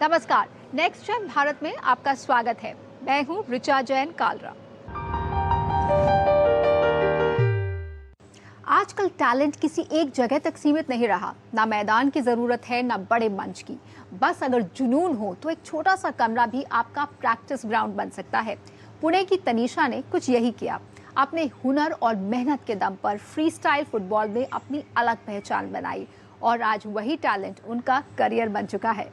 नमस्कार, next gen Bharat में आपका स्वागत है। मैं हूं ऋचा जैन कालरा। आजकल टैलेंट किसी एक जगह तक सीमित नहीं रहा। ना मैदान की जरूरत है, ना बड़े मंच की। बस अगर जुनून हो तो एक छोटा सा कमरा भी आपका प्रैक्टिस ग्राउंड बन सकता है। पुणे की तनीषा ने कुछ यही किया। अपने हुनर और मेहनत के दम पर फ्री स्टाइल फुटबॉल में अपनी अलग पहचान बनाई और आज वही टैलेंट उनका करियर बन चुका है।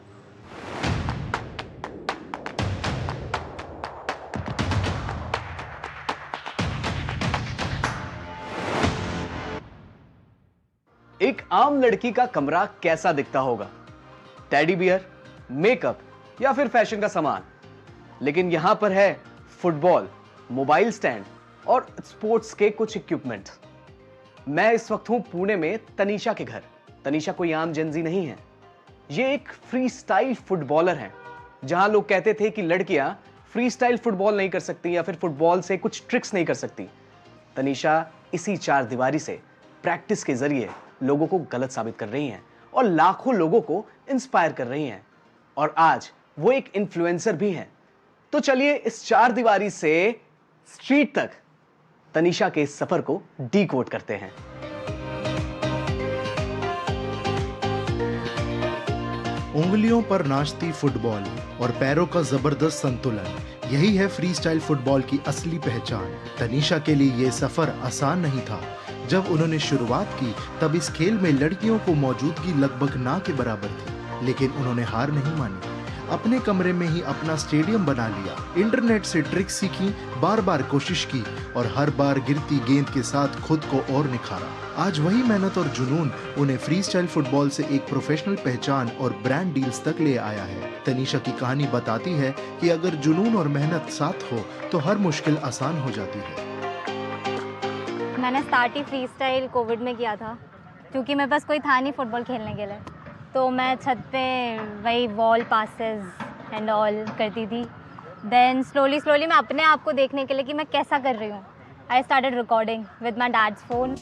एक आम लड़की का कमरा कैसा दिखता होगा? टेडी बियर, मेकअप या फिर फैशन का सामान। लेकिन यहां पर है फुटबॉल, मोबाइल स्टैंड और स्पोर्ट्स के कुछ इक्विपमेंट। मैं इस वक्त हूं पुणे में तनीषा के घर। तनीषा कोई आम जेंजी नहीं है। ये एक फ्री स्टाइल फुटबॉलर है। जहां लोग कहते थे कि लड़कियां फ्री स्टाइल फुटबॉल नहीं कर सकती या फिर फुटबॉल से कुछ ट्रिक्स नहीं कर सकती, तनीषा इसी चार दीवारी से प्रैक्टिस के जरिए लोगों को गलत साबित कर रही हैं और लाखों लोगों को इंस्पायर कर रही हैं। और आज वो एक इन्फ्लुएंसर भी हैं। तो चलिए इस चार दीवारी से स्ट्रीट तक तनीषा के इस सफर को डीकोड करते हैं। उंगलियों पर नाचती फुटबॉल और पैरों का जबरदस्त संतुलन, यही है फ्री स्टाइल फुटबॉल की असली पहचान। तनीषा के लिए ये सफर आसान नहीं था। जब उन्होंने शुरुआत की तब इस खेल में लड़कियों को मौजूदगी लगभग ना के बराबर थी, लेकिन उन्होंने हार नहीं मानी। अपने कमरे में ही अपना स्टेडियम बना लिया, इंटरनेट से ट्रिक्स सीखी, बार बार कोशिश की और हर बार गिरती गेंद के साथ खुद को और निखारा। आज वही मेहनत और जुनून उन्हें फ्री स्टाइल फुटबॉल से एक प्रोफेशनल पहचान और ब्रांड डील्स तक ले आया है। तनीषा की कहानी बताती है कि अगर जुनून और मेहनत साथ हो तो हर मुश्किल आसान हो जाती है। मैंने स्टार्ट ही फ्री स्टाइल कोविड में किया था, क्योंकि मेरे पास कोई था नहीं फुटबॉल खेलने के लिए। तो मैं छत पे वही वॉल पासेस एंड ऑल करती थी। देन स्लोली मैं अपने आप को देखने के लिए कि मैं कैसा कर रही हूँ, I started recording with my dad's phone.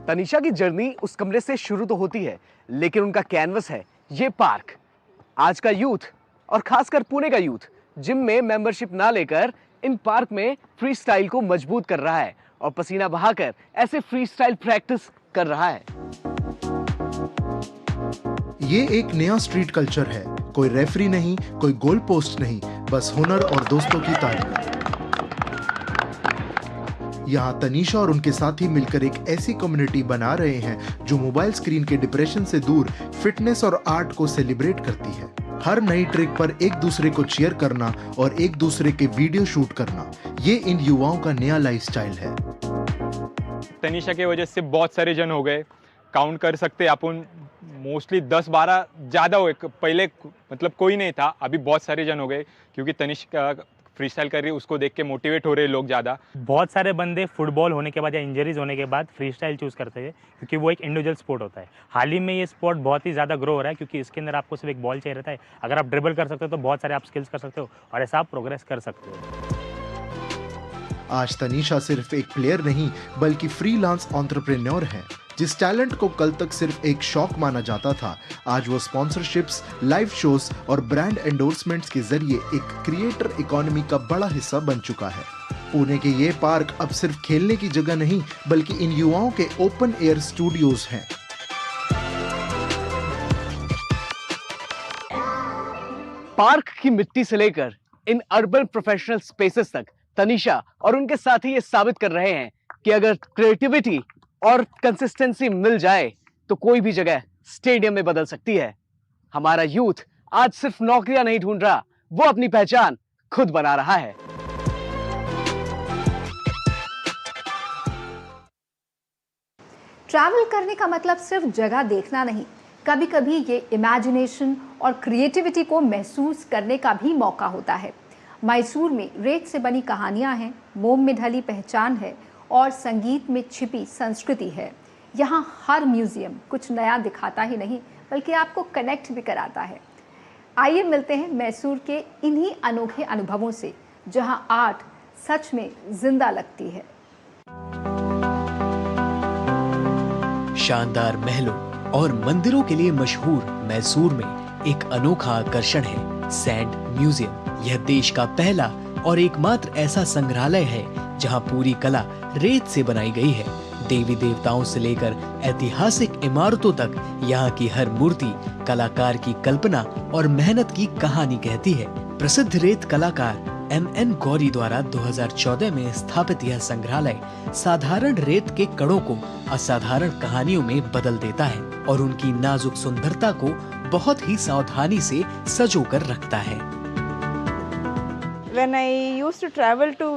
Tanisha की जर्नी उस कमरे से शुरू तो होती है, लेकिन उनका कैनवस है ये पार्क। आज का यूथ और खासकर पुणे का यूथ जिम में मेंबरशिप ना लेकर इन पार्क में फ्री स्टाइल को मजबूत कर रहा है और पसीना बहाकर ऐसे फ्री स्टाइल प्रैक्टिस कर रहा है। ये एक नया स्ट्रीट कल्चर है। कोई रेफरी नहीं, कोई गोल पोस्ट नहीं, बस हुनर और दोस्तों की तारीफ। यहाँ तनीषा और उनके साथी मिलकर एक ऐसी कम्युनिटी बना रहे हैं जो मोबाइल स्क्रीन के डिप्रेशन से दूर फिटनेस और आर्ट को सेलिब्रेट करती है। हर नई ट्रिक पर एक दूसरे को चीयर करना और एक दूसरे के वीडियो शूट करना, ये इन युवाओं का नया लाइफस्टाइल है। तनीषा की वजह से बहुत सारे जन हो गए, काउंट कर सकते अपन मोस्टली 10-12 ज़्यादा हुए। पहले मतलब कोई नहीं था, अभी बहुत सारे जन हो गए क्योंकि तनीषा फ्री स्टाइल कर रही है, उसको देख के मोटिवेट हो रहे लोग ज़्यादा। बहुत सारे बंदे फुटबॉल होने के बाद या इंजरीज होने के बाद फ्री स्टाइल चूज़ करते हैं, क्योंकि वो एक इंडिविजुअल स्पोर्ट होता है। हाल ही में ये स्पोर्ट बहुत ही ज़्यादा ग्रो हो रहा है, क्योंकि इसके अंदर आपको सिर्फ एक बॉल चाहिए रहता है। अगर आप ड्रिबल कर सकते हो तो बहुत सारे आप स्किल्स कर सकते हो और ऐसा आप प्रोग्रेस कर सकते हो। आज तनीषा सिर्फ एक प्लेयर नहीं बल्कि फ्रीलांस एंटरप्रेन्योर है। जिस टैलेंट को कल तक सिर्फ एक शौक माना जाता था, आज वो स्पॉन्सरशिप्स, लाइव शोज और ब्रांड एंडोर्समेंट्स के जरिए एक क्रिएटर इकोनॉमी का बड़ा हिस्सा बन चुका है। पुणे के ये पार्क अब सिर्फ खेलने की जगह नहीं बल्कि इन युवाओं के ओपन एयर स्टूडियोज हैं। पार्क की मिट्टी से लेकर इन अर्बन प्रोफेशनल स्पेसेस तक तनीषा और उनके साथी ये साबित कर रहे हैं कि अगर क्रिएटिविटी और कंसिस्टेंसी मिल जाए तो कोई भी जगह स्टेडियम में बदल सकती है। हमारा यूथ आज सिर्फ नौकरियां नहीं ढूंढ रहा, वो अपनी पहचान खुद बना रहा है। ट्रैवल करने का मतलब सिर्फ जगह देखना नहीं, कभी कभी ये इमेजिनेशन और क्रिएटिविटी को महसूस करने का भी मौका होता है। मैसूर में रेत से बनी कहानियां हैं, मोम में ढली पहचान है और संगीत में छिपी संस्कृति है। यहाँ हर म्यूजियम कुछ नया दिखाता ही नहीं बल्कि आपको कनेक्ट भी कराता है। आइए मिलते हैं मैसूर के इन्हीं अनोखे अनुभवों से, जहाँ आर्ट सच में जिंदा लगती है। शानदार महलों और मंदिरों के लिए मशहूर मैसूर में एक अनोखा आकर्षण है सैंड म्यूजियम। यह देश का पहला और एकमात्र ऐसा संग्रहालय है जहां पूरी कला रेत से बनाई गई है। देवी देवताओं से लेकर ऐतिहासिक इमारतों तक यहाँ की हर मूर्ति कलाकार की कल्पना और मेहनत की कहानी कहती है। प्रसिद्ध रेत कलाकार M.N. गौरी द्वारा 2014 में स्थापित यह संग्रहालय साधारण रेत के कणों को असाधारण कहानियों में बदल देता है और उनकी नाजुक सुंदरता को बहुत ही सावधानी से संजोकर रखता है। When I used to travel to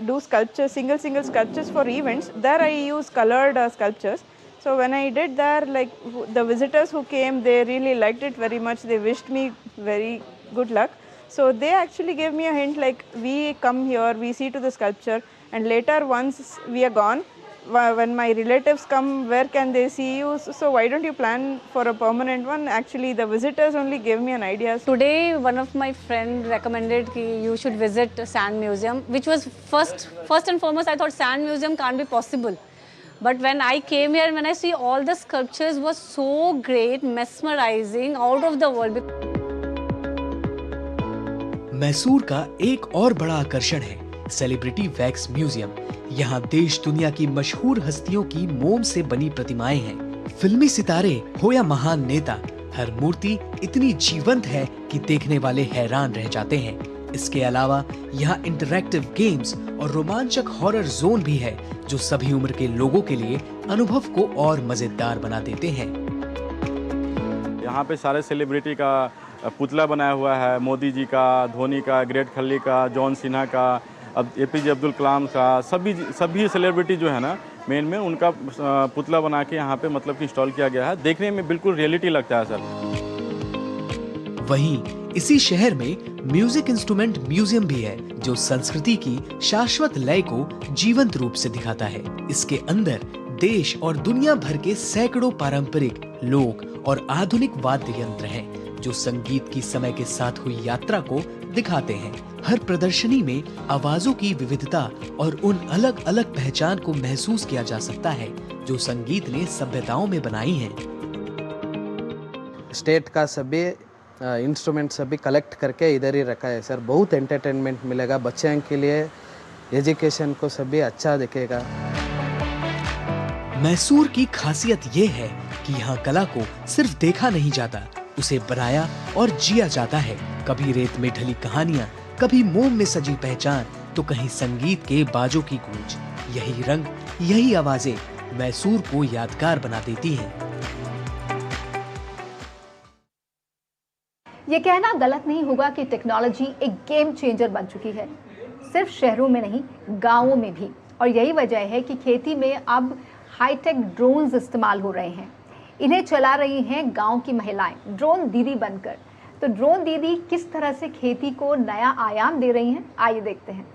do sculptures, single sculptures for events, there I use colored sculptures. So when I did there, like the visitors who came, they really liked it very much. They wished me very good luck. So they actually gave me a hint like, we come here, we see to the sculpture, and later once we are gone, when my relatives come, where can they see you? So why don't you plan for a permanent one? Actually, the visitors only gave me an idea. Today, one of my friends recommended that you should visit Sand Museum, which was first and foremost, I thought Sand Museum can't be possible. But when I came here, when I see all the sculptures was so great, mesmerizing, out of the world. Mysore का एक और बड़ा आकर्षण है celebrity wax museum. यहाँ देश दुनिया की मशहूर हस्तियों की मोम से बनी प्रतिमाएं हैं। फिल्मी सितारे हो या महान नेता, हर मूर्ति इतनी जीवंत है कि देखने वाले हैरान रह जाते हैं। इसके अलावा यहाँ इंटरैक्टिव गेम्स और रोमांचक हॉरर जोन भी है जो सभी उम्र के लोगों के लिए अनुभव को और मजेदार बना देते हैं। यहाँ पे सारे सेलिब्रिटी का पुतला बनाया हुआ है, मोदी जी का, धोनी का, ग्रेट खल्ली का, जॉन सिन्हा का, अब APJ अब्दुल कलाम का, सभी सेलिब्रिटी जो है ना मेन में उनका पुतला बना के यहाँ पे मतलब कि इंस्टॉल किया गया है। देखने में बिल्कुल रियलिटी लगता है सर। वहीं इसी शहर में म्यूजिक इंस्ट्रूमेंट म्यूजियम भी है जो संस्कृति की शाश्वत लय को जीवंत रूप से दिखाता है। इसके अंदर देश और दुनिया भर के सैकड़ों पारंपरिक, लोक और आधुनिक वाद्य यंत्र हैं जो संगीत की समय के साथ हुई यात्रा को दिखाते हैं। हर प्रदर्शनी में आवाजों की विविधता और उन अलग अलग पहचान को महसूस किया जा सकता है जो संगीत ने सभ्यताओं में बनाई हैं। स्टेट का सभी इंस्ट्रूमेंट सभी कलेक्ट करके इधर ही रखा है सर। बहुत एंटरटेनमेंट मिलेगा बच्चों के लिए, एजुकेशन को सभी अच्छा दिखेगा। मैसूर की खासियत ये है कि यहाँ कला को सिर्फ देखा नहीं जाता, उसे बनाया और जिया जाता है। कभी रेत में ढली कहानियां, कभी मोम में सजी पहचान, तो कहीं संगीत के बाजों की गूंज। यही रंग, यही आवाजें मैसूर को यादगार बना देती हैं। ये कहना गलत नहीं होगा कि टेक्नोलॉजी एक गेम चेंजर बन चुकी है, सिर्फ शहरों में नहीं, गांवों में भी। और यही वजह है कि खेती में अब हाईटेक ड्रोन्स इस्तेमाल हो रहे हैं। इन्हें चला रही हैं गांव की महिलाएं ड्रोन दीदी बनकर। तो ड्रोन दीदी किस तरह से खेती को नया आयाम दे रही हैं, आइए देखते हैं।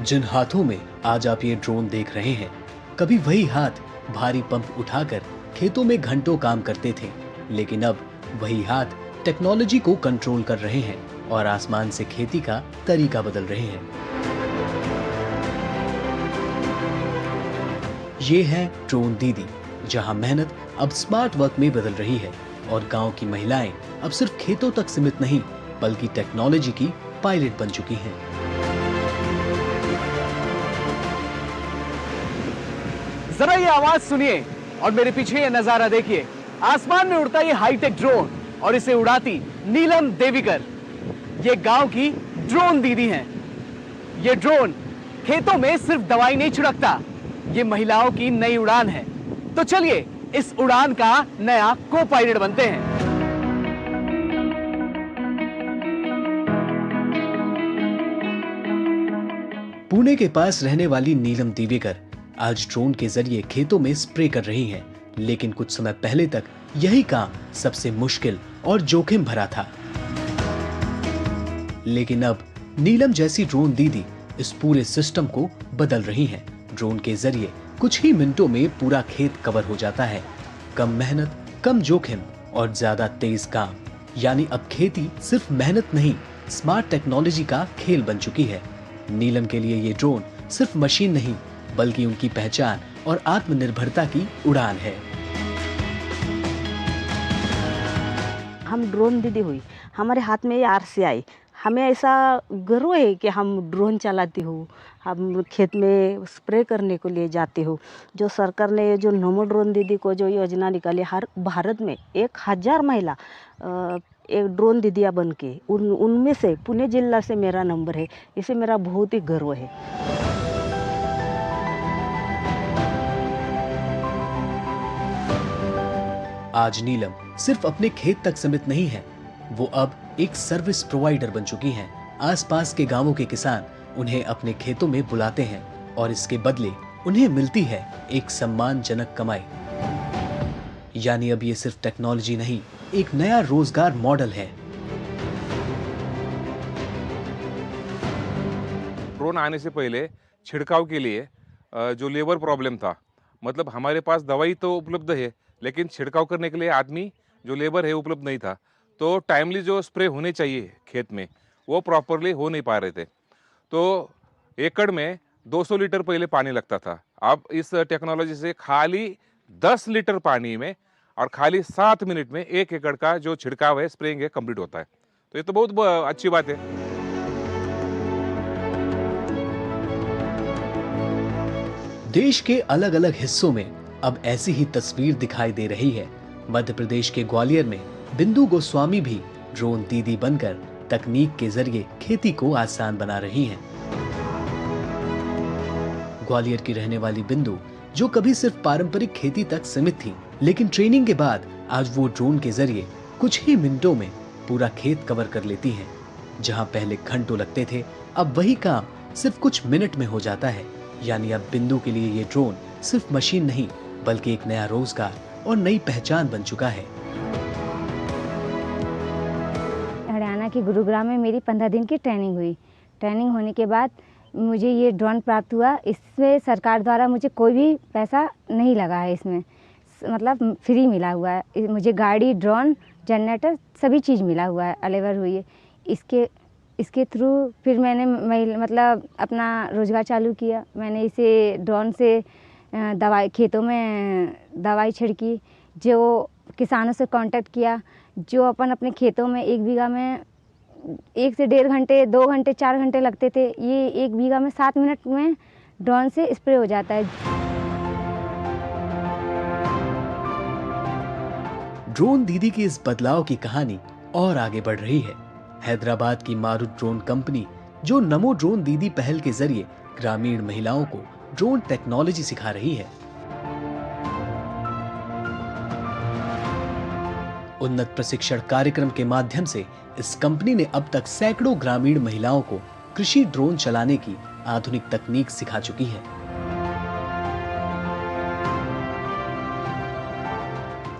जिन हाथों में आज आप ये ड्रोन देख रहे हैं, कभी वही हाथ भारी पंप उठाकर खेतों में घंटों काम करते थे, लेकिन अब वही हाथ टेक्नोलॉजी को कंट्रोल कर रहे हैं और आसमान से खेती का तरीका बदल रहे हैं। ये है ड्रोन दीदी, जहां मेहनत अब स्मार्ट वर्क में बदल रही है और गांव की महिलाएं अब सिर्फ खेतों तक सीमित नहीं बल्कि टेक्नोलॉजी की पायलट बन चुकी हैं। जरा ये आवाज सुनिए और मेरे पीछे ये नजारा देखिए। आसमान में उड़ता ये हाईटेक ड्रोन और इसे उड़ाती नीलम देविकर। ये गांव की ड्रोन दीदी हैं। ये ड्रोन खेतों में सिर्फ दवाई नहीं छिड़कता, ये महिलाओं की नई उड़ान है। तो चलिए इस उड़ान का नया को पायलट बनते हैं। पुणे के पास रहने वाली नीलम देविकर आज ड्रोन के जरिए खेतों में स्प्रे कर रही हैं, लेकिन कुछ समय पहले तक यही काम सबसे मुश्किल और जोखिम भरा था। लेकिन अब नीलम जैसी ड्रोन दीदी इस पूरे सिस्टम को बदल रही हैं। ड्रोन के जरिए कुछ ही मिनटों में पूरा खेत कवर हो जाता है। कम मेहनत, कम जोखिम और ज्यादा तेज काम। यानी अब खेती सिर्फ मेहनत नहीं, स्मार्ट टेक्नोलॉजी का खेल बन चुकी है। नीलम के लिए ये ड्रोन सिर्फ मशीन नहीं बल्कि उनकी पहचान और आत्मनिर्भरता की उड़ान है। हम ड्रोन दीदी हुई, हमारे हाथ में ये RCI, हमें ऐसा गर्व है कि हम ड्रोन चलाती हूँ, हम खेत में स्प्रे करने को लिए जाती हूँ। जो सरकार ने जो नमो ड्रोन दीदी को जो योजना निकाली, हर भारत में 1000 महिला एक ड्रोन दीदियाँ बन के उनमें से पुणे जिला से मेरा नंबर है। इसे मेरा बहुत ही गर्व है। आज नीलम सिर्फ अपने खेत तक सीमित नहीं है, वो अब एक सर्विस प्रोवाइडर बन चुकी हैं। आसपास के गांवों के किसान उन्हें अपने खेतों में बुलाते हैं और इसके बदले उन्हें मिलती है एक सम्मानजनक कमाई। यानी अब ये सिर्फ टेक्नोलॉजी नहीं, एक नया रोजगार मॉडल है। ड्रोन आने से पहले छिड़काव के लिए जो लेबर प्रॉब्लम था, मतलब हमारे पास दवाई तो उपलब्ध है लेकिन छिड़काव करने के लिए आदमी जो लेबर है उपलब्ध नहीं था, तो टाइमली जो स्प्रे होने चाहिए खेत में वो प्रॉपरली हो नहीं पा रहे थे। तो एकड़ में 200 लीटर पहले पानी लगता था, अब इस टेक्नोलॉजी से खाली 10 लीटर पानी में और खाली 7 मिनट में 1 एकड़ का जो छिड़काव है, स्प्रेइंग है, कंप्लीट होता है। तो ये तो बहुत अच्छी बात है। देश के अलग अलग हिस्सों में अब ऐसी ही तस्वीर दिखाई दे रही है। मध्य प्रदेश के ग्वालियर में बिंदु गोस्वामी भी ड्रोन दीदी बनकर तकनीक के जरिए खेती को आसान बना रही हैं। ग्वालियर की रहने वाली बिंदु, जो कभी सिर्फ पारंपरिक खेती तक सीमित थी, लेकिन ट्रेनिंग के बाद आज वो ड्रोन के जरिए कुछ ही मिनटों में पूरा खेत कवर कर लेती हैं। जहां पहले घंटों लगते थे, अब वही काम सिर्फ कुछ मिनट में हो जाता है। यानी अब बिंदु के लिए ये ड्रोन सिर्फ मशीन नहीं बल्कि एक नया रोजगार और नई पहचान बन चुका है। हरियाणा के गुरुग्राम में मेरी 15 दिन की ट्रेनिंग हुई। ट्रेनिंग होने के बाद मुझे ये ड्रोन प्राप्त हुआ। इसमें सरकार द्वारा मुझे कोई भी पैसा नहीं लगा है, इसमें मतलब फ्री मिला हुआ है। मुझे गाड़ी, ड्रोन, जनरेटर सभी चीज़ मिला हुआ है, अलेवर हुई है। इसके थ्रू फिर मैंने मतलब अपना रोज़गार चालू किया। मैंने इसे ड्रोन से दवाई, खेतों में दवाई छिड़की, जो किसानों से कांटेक्ट किया, जो अपन अपने खेतों में 1 बीघा में 1 से 1.5 घंटे, 2 घंटे, 4 घंटे लगते थे, ये 1 बीघा में 7 मिनट में ड्रोन से स्प्रे हो जाता है। ड्रोन दीदी की इस बदलाव की कहानी और आगे बढ़ रही है। हैदराबाद की मारुत ड्रोन कंपनी, जो नमो ड्रोन दीदी पहल के जरिए ग्रामीण महिलाओं को ड्रोन टेक्नोलॉजी सिखा रही है। उन्नत प्रशिक्षण कार्यक्रम के माध्यम से इस कंपनी ने अब तक सैकड़ों ग्रामीण महिलाओं को कृषि ड्रोन चलाने की आधुनिक तकनीक सिखा चुकी है।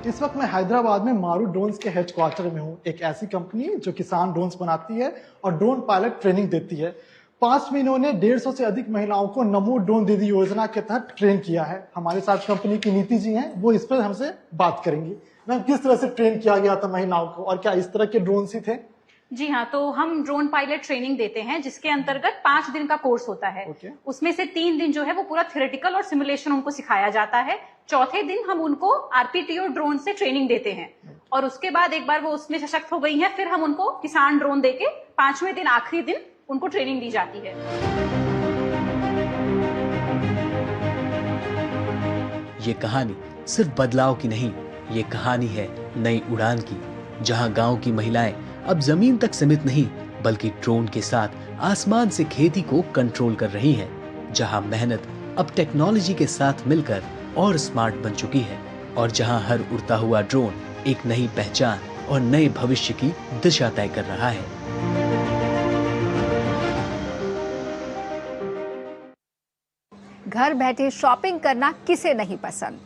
इस वक्त मैं हैदराबाद में मारुत ड्रोन्स के हेडक्वार्टर में हूँ। एक ऐसी कंपनी जो किसान ड्रोन्स बनाती है और ड्रोन पायलट ट्रेनिंग देती है। 5 महीनों ने 150 से अधिक महिलाओं को नमो ड्रोन दीदी योजना के तहत ट्रेन किया है। हमारे साथ कंपनी की नीति जी हैं, वो इस पर हमसे बात करेंगी। मैम, किस तरह से ट्रेन किया गया था महिलाओं को और क्या इस तरह के ड्रोन ही थे? जी हाँ, तो हम ड्रोन पायलट ट्रेनिंग देते हैं जिसके अंतर्गत 5 दिन का कोर्स होता है। उसमें से 3 दिन जो है वो पूरा थ्योरेटिकल और सिमुलेशन उनको सिखाया जाता है। चौथे दिन हम उनको RPTO ड्रोन से ट्रेनिंग देते हैं और उसके बाद एक बार वो उसमें सशक्त हो गई हैं, फिर हम उनको किसान ड्रोन देके 5वें दिन, आखिरी दिन उनको ट्रेनिंग दी जाती है। ये कहानी सिर्फ बदलाव की नहीं, ये कहानी है नई उड़ान की, जहां गांव की महिलाएं अब जमीन तक सीमित नहीं बल्कि ड्रोन के साथ आसमान से खेती को कंट्रोल कर रही हैं, जहां मेहनत अब टेक्नोलॉजी के साथ मिलकर और स्मार्ट बन चुकी है और जहां हर उड़ता हुआ ड्रोन एक नई पहचान और नए भविष्य की दिशा तय कर रहा है। घर बैठे शॉपिंग करना किसे नहीं पसंद,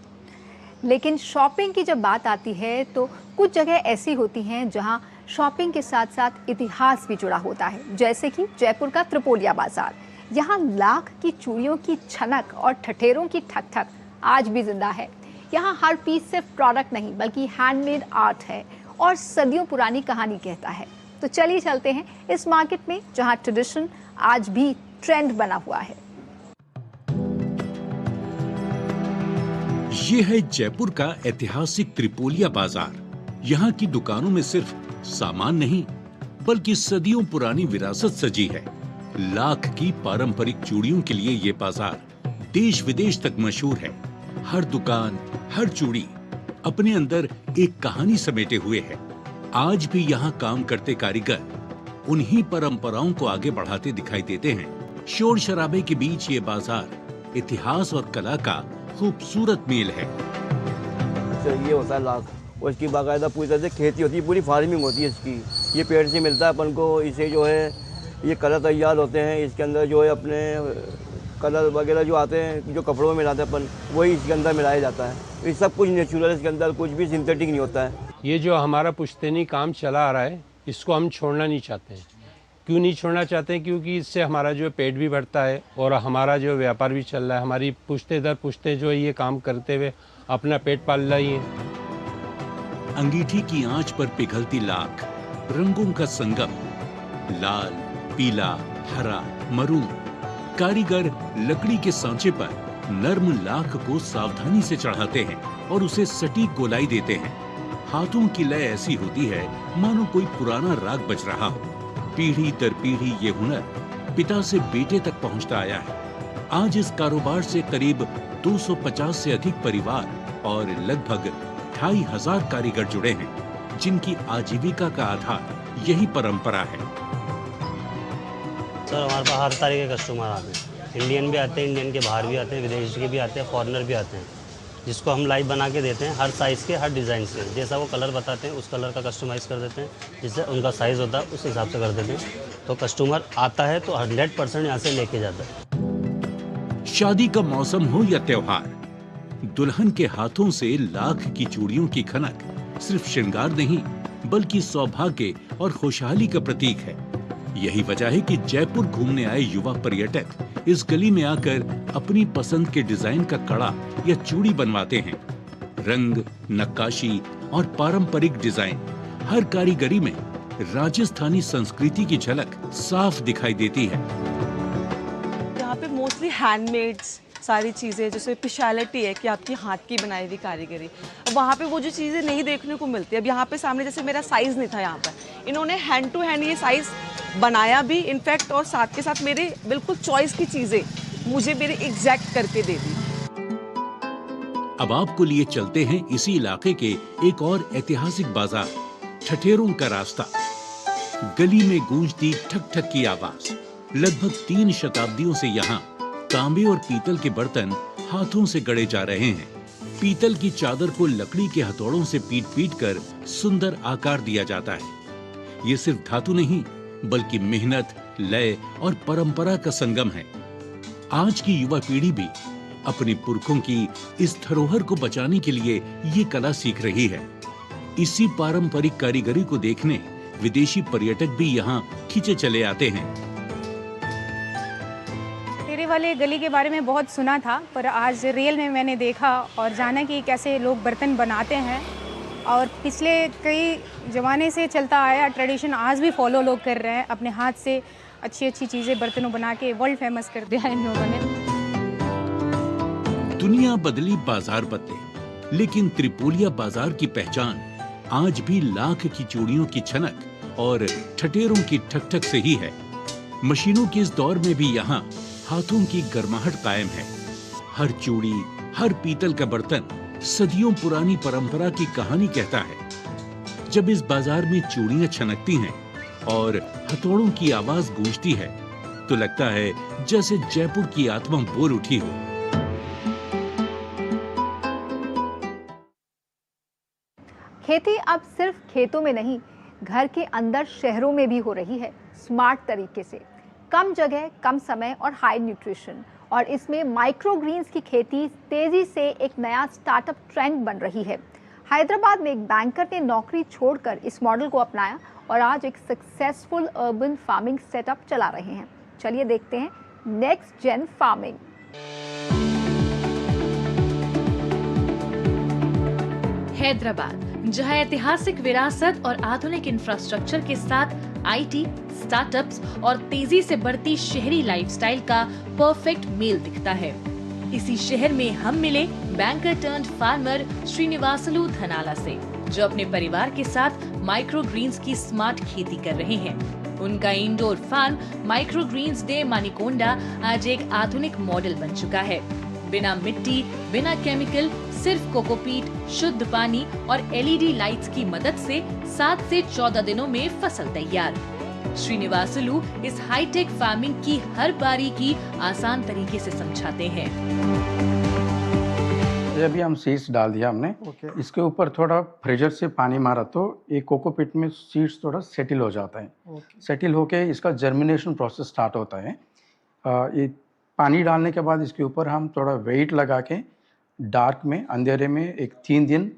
लेकिन शॉपिंग की जब बात आती है तो कुछ जगह ऐसी होती हैं जहां शॉपिंग के साथ साथ इतिहास भी जुड़ा होता है, जैसे कि जयपुर का त्रिपोलिया बाजार। यहाँ लाख की चूड़ियों की छनक और ठठेरों की ठक ठक आज भी जिंदा है। यहाँ हर पीस सिर्फ प्रोडक्ट नहीं बल्कि हैंडमेड आर्ट है और सदियों पुरानी कहानी कहता है। तो चलिए चलते हैं इस मार्केट में, जहाँ ट्रेडिशन आज भी ट्रेंड बना हुआ है। ये है जयपुर का ऐतिहासिक त्रिपोलिया बाजार। यहाँ की दुकानों में सिर्फ सामान नहीं बल्कि सदियों पुरानी विरासत सजी है। लाख की पारंपरिक चूड़ियों के लिए ये बाजार देश विदेश तक मशहूर है। हर दुकान, हर चूड़ी अपने अंदर एक कहानी समेटे हुए है। आज भी यहाँ काम करते कारीगर उन्हीं परंपराओं को आगे बढ़ाते दिखाई देते हैं। शोर शराबे के बीच ये बाजार इतिहास और कला का खूबसूरत मेल है। ये होता है लाख, और इसकी बाकायदा पूरी तरह से खेती होती है, पूरी फार्मिंग होती है इसकी। ये पेड़ से मिलता है अपन को, इसे जो है ये कलर तैयार होते हैं। इसके अंदर जो है अपने कलर वगैरह जो आते हैं, जो कपड़ों में मिलाते हैं अपन, वही इसके अंदर मिलाया जाता है। ये सब कुछ नेचुरल, इसके अंदर कुछ भी सिंथेटिक नहीं होता है। ये जो हमारा पुश्तैनी काम चला आ रहा है, इसको हम छोड़ना नहीं चाहते हैं। क्यों नहीं छोड़ना चाहते हैं? क्योंकि इससे हमारा जो पेट भी बढ़ता है और हमारा जो व्यापार भी चल रहा है। हमारी पुश्ते दर पुश्ते जो है ये काम करते हुए अपना पेट पाल रही है। अंगीठी की आंच पर पिघलती लाख, रंगों का संगम, लाल, पीला, हरा, मरून। कारीगर लकड़ी के सांचे पर नर्म लाख को सावधानी से चढ़ाते हैं और उसे सटीक गोलाई देते हैं। हाथों की लय ऐसी होती है मानो कोई पुराना राग बज रहा हो। पीढ़ी दर पीढ़ी ये हुनर पिता से बेटे तक पहुंचता आया है। आज इस कारोबार से करीब 250 से अधिक परिवार और लगभग 2500 कारीगर जुड़े हैं, जिनकी आजीविका का आधार यही परंपरा है। सर हमारे पास हर तरह के कस्टमर आते हैं। इंडियन भी आते हैं, इंडियन के बाहर भी आते हैं, विदेशी के भी आते हैं, फॉरेनर भी आते हैं, जिसको हम लाइव बना के देते हैं हर साइज़ के, हर डिज़ाइन से। जैसा वो कलर बताते हैं उस कलर का कस्टमाइज़ कर देते हैं, जिससे उनका साइज़ होता है उस हिसाब से कर देते हैं। तो कस्टमर आता है तो 100% यहाँ से लेके जाता है। शादी का मौसम हो या त्योहार, दुल्हन के हाथों से लाख की चूड़ियों की खनक सिर्फ श्रृंगार नहीं बल्कि सौभाग्य और खुशहाली का प्रतीक है। यही वजह है कि जयपुर घूमने आए युवा पर्यटक इस गली में आकर अपनी पसंद के डिजाइन का कड़ा या चूड़ी बनवाते हैं। रंग, नक्काशी और पारंपरिक डिजाइन, हर कारीगरी में राजस्थानी संस्कृति की झलक साफ दिखाई देती है। यहाँ पे मोस्टली हैंडमेड्स सारी चीज़ें, जैसे स्पेशलिटी है कि आपकी हाथ की बनाई हुई कारीगरी। वहाँ पे वो जो चीज़ें नहीं देखने को मिलती। अब यहाँ पे सामने जैसे मेरा साइज़ नहीं था, यहाँ पर इन्होंने हैंड टू हैंड ये साइज़ बनाया भी इनफैक्ट, और साथ के साथ मेरे बिल्कुल चॉइस की चीज़ें मुझे मेरे एग्जैक्ट करके दे दी। अब आपको लिए चलते हैं इसी इलाके के एक और ऐतिहासिक बाजार, ठठेरों का रास्ता। गली में गूंजती ठक ठक की आवाज। लगभग 3 शताब्दियों से यहाँ तांबे और पीतल के बर्तन हाथों से गढ़े जा रहे हैं। पीतल की चादर को लकड़ी के हथौड़ों से पीट पीट कर सुंदर आकार दिया जाता है। ये सिर्फ धातु नहीं बल्कि मेहनत, लय और परंपरा का संगम है। आज की युवा पीढ़ी भी अपने पुरखों की इस धरोहर को बचाने के लिए ये कला सीख रही है। इसी पारंपरिक कारीगरी को देखने विदेशी पर्यटक भी यहाँ खींचे चले आते हैं। तेरे वाले गली के बारे में बहुत सुना था, पर आज रियल में मैंने देखा और जाना कि कैसे लोग बर्तन बनाते हैं। और पिछले कई ज़माने से चलता आया ट्रेडिशन आज भी फॉलो लोग कर रहे हैं। अपने हाथ से अच्छी अच्छी चीज़ें बर्तनों बना के वर्ल्ड फेमस कर दिया इन लोगों ने। दुनिया बदली, बाजार बदले, लेकिन त्रिपोलिया बाजार की पहचान आज भी लाख की चूड़ियों की छनक और ठठेरों की ठक ठक से ही है। मशीनों के इस दौर में भी यहाँ हाथों की गर्माहट कायम है। हर चूड़ी, हर पीतल का बर्तन सदियों पुरानी परंपरा की कहानी कहता है। जब इस बाजार में चूड़ियां छनकती हैं और हथौड़ों की आवाज गूंजती है तो लगता है जैसे जयपुर की आत्मा बोल उठी हो। खेती अब सिर्फ खेतों में नहीं, घर के अंदर शहरों में भी हो रही है, स्मार्ट तरीके से। कम जगह, कम समय और हाई न्यूट्रिशन, और इसमें माइक्रोग्रीन्स की खेती तेजी से एक नया स्टार्टअप ट्रेंड बन रही है। हैदराबाद में एक बैंकर ने नौकरी छोड़कर इस मॉडल को अपनाया और आज एक सक्सेसफुल अर्बन फार्मिंग सेटअप चला रहे हैं। चलिए देखते हैं नेक्स्ट जेन फार्मिंग। हैदराबाद, जहां ऐतिहासिक विरासत और आधुनिक इंफ्रास्ट्रक्चर के साथ आईटी, स्टार्टअप्स और तेजी से बढ़ती शहरी लाइफस्टाइल का परफेक्ट मेल दिखता है। इसी शहर में हम मिले बैंकर टर्न्ड फार्मर श्रीनिवासलू धनाला से, जो अपने परिवार के साथ माइक्रो ग्रीन्स की स्मार्ट खेती कर रहे हैं। उनका इंडोर फार्म माइक्रो ग्रीन्स डे मानिकोंडा आज एक आधुनिक मॉडल बन चुका है। बिना मिट्टी, बिना केमिकल, सिर्फ कोकोपीट, शुद्ध पानी और एलईडी लाइट्स की मदद से 7 से 14 दिनों में फसल तैयार। श्रीनिवासलू इस हाईटेक फार्मिंग की हर बारीकी आसान तरीके से समझाते हैं। ये अभी हम सीड्स डाल दिया हमने। इसके ऊपर थोड़ा प्रेशर से पानी मारा तो ये कोकोपीट में सीड्स थोड़ा सेटल हो जाता है। सेटल होके इसका जर्मिनेशन प्रोसेस स्टार्ट होता है। ये पानी डालने के बाद इसके ऊपर हम थोड़ा वेट लगा के डार्क में, अंधेरे में एक 3 दिन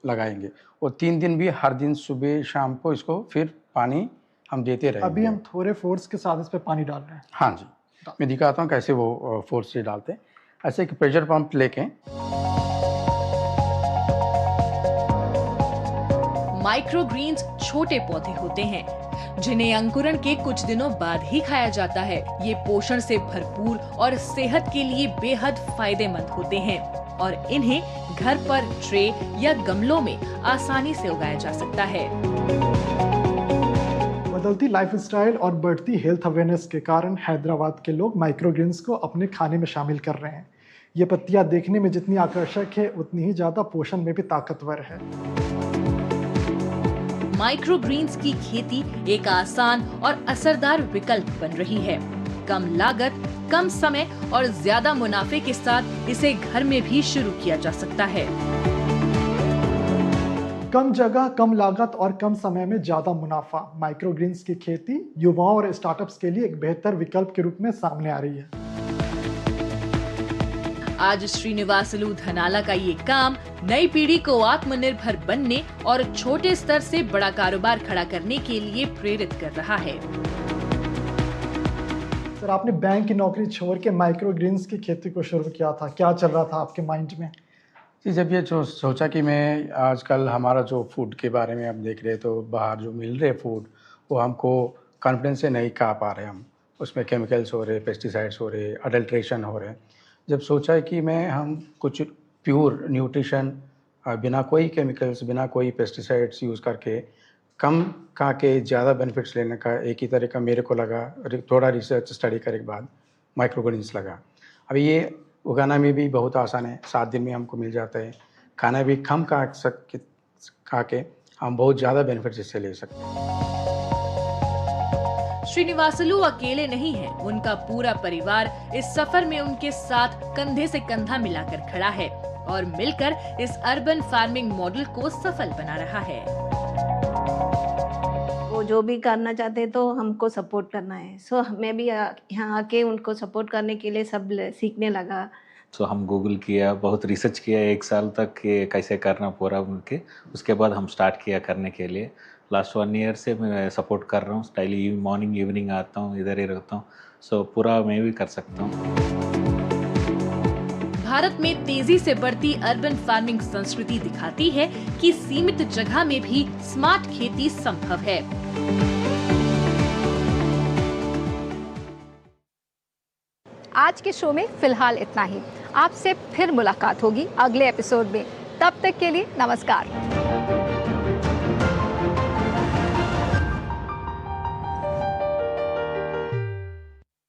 लगाएंगे और 3 दिन भी हर दिन सुबह शाम को इसको फिर पानी हम देते रहेंगे। अभी हम थोड़े फोर्स के साथ इस पे पानी डाल रहे हैं। हाँ जी, मैं दिखाता हूँ कैसे वो फोर्स से डालते हैं। ऐसे एक प्रेशर पंप लेके माइक्रो ग्रीन्स छोटे पौधे होते हैं जिन्हें अंकुरण के कुछ दिनों बाद ही खाया जाता है। ये पोषण से भरपूर और सेहत के लिए बेहद फायदेमंद होते हैं और इन्हें घर पर ट्रे या गमलों में आसानी से उगाया जा सकता है। बदलती लाइफस्टाइल और बढ़ती हेल्थ अवेयरनेस के कारण हैदराबाद के लोग माइक्रो ग्रीन्स को अपने खाने में शामिल कर रहे हैं। ये पत्तियां देखने में जितनी आकर्षक है, उतनी ही ज्यादा पोषण में भी ताकतवर है। माइक्रो ग्रीन्स की खेती एक आसान और असरदार विकल्प बन रही है। कम लागत, कम समय और ज्यादा मुनाफे के साथ इसे घर में भी शुरू किया जा सकता है। कम जगह, कम लागत और कम समय में ज्यादा मुनाफा। माइक्रो ग्रीन्स की खेती युवाओं और स्टार्टअप्स के लिए एक बेहतर विकल्प के रूप में सामने आ रही है। आज श्रीनिवासलू धनाला का ये काम नई पीढ़ी को आत्मनिर्भर बनने और छोटे स्तर से बड़ा कारोबार खड़ा करने के लिए प्रेरित कर रहा है। सर, आपने बैंक की नौकरी छोड़ के माइक्रो ग्रीन्स की खेती को शुरू किया था, क्या चल रहा था आपके माइंड में? जी, जब ये जो सोचा कि मैं आजकल हमारा जो फूड के बारे में हम देख रहे हैं तो बाहर जो मिल रहे फूड वो हमको कॉन्फिडेंस से नहीं खा पा रहे हम, उसमें केमिकल्स हो रहे, पेस्टिसाइड्स हो रहे, अडल्ट्रेशन हो रहे। जब सोचा है कि हम कुछ प्योर न्यूट्रिशन बिना कोई केमिकल्स, बिना कोई पेस्टिसाइड्स यूज़ करके कम खा के ज़्यादा बेनिफिट्स लेने का एक ही तरीका मेरे को लगा। थोड़ा रिसर्च स्टडी करने के बाद माइक्रो ग्रीन्स लगा। अभी ये उगाना में भी बहुत आसान है, 7 दिन में हमको मिल जाता है। खाना भी कम खा के हम बहुत ज़्यादा बेनिफिट्स इससे ले सकते हैं। श्रीनिवासलू अकेले नहीं हैं, उनका पूरा परिवार इस सफर में उनके साथ कंधे से कंधा मिलाकर खड़ा है और मिलकर इस अर्बन फार्मिंग मॉडल को सफल बना रहा है। वो जो भी करना चाहते हैं तो हमको सपोर्ट करना है। सो मैं भी यहाँ आके उनको सपोर्ट करने के लिए सब सीखने लगा। सो हम गूगल किया, बहुत रिसर्च किया 1 साल तक कि कैसे करना पूरा उनके। उसके बाद हम स्टार्ट किया करने के लिए। लास्ट 1 ईयर से मैं सपोर्ट कर रहा हूँ। डेली मॉर्निंग इवनिंग आता हूँ, इधर ही रहता हूँ। सो पूरा मैं भी कर सकता हूँ। भारत में तेजी से बढ़ती अर्बन फार्मिंग संस्कृति दिखाती है कि सीमित जगह में भी स्मार्ट खेती संभव है। आज के शो में फिलहाल इतना ही। आपसे फिर मुलाकात होगी अगले एपिसोड में। तब तक के लिए नमस्कार।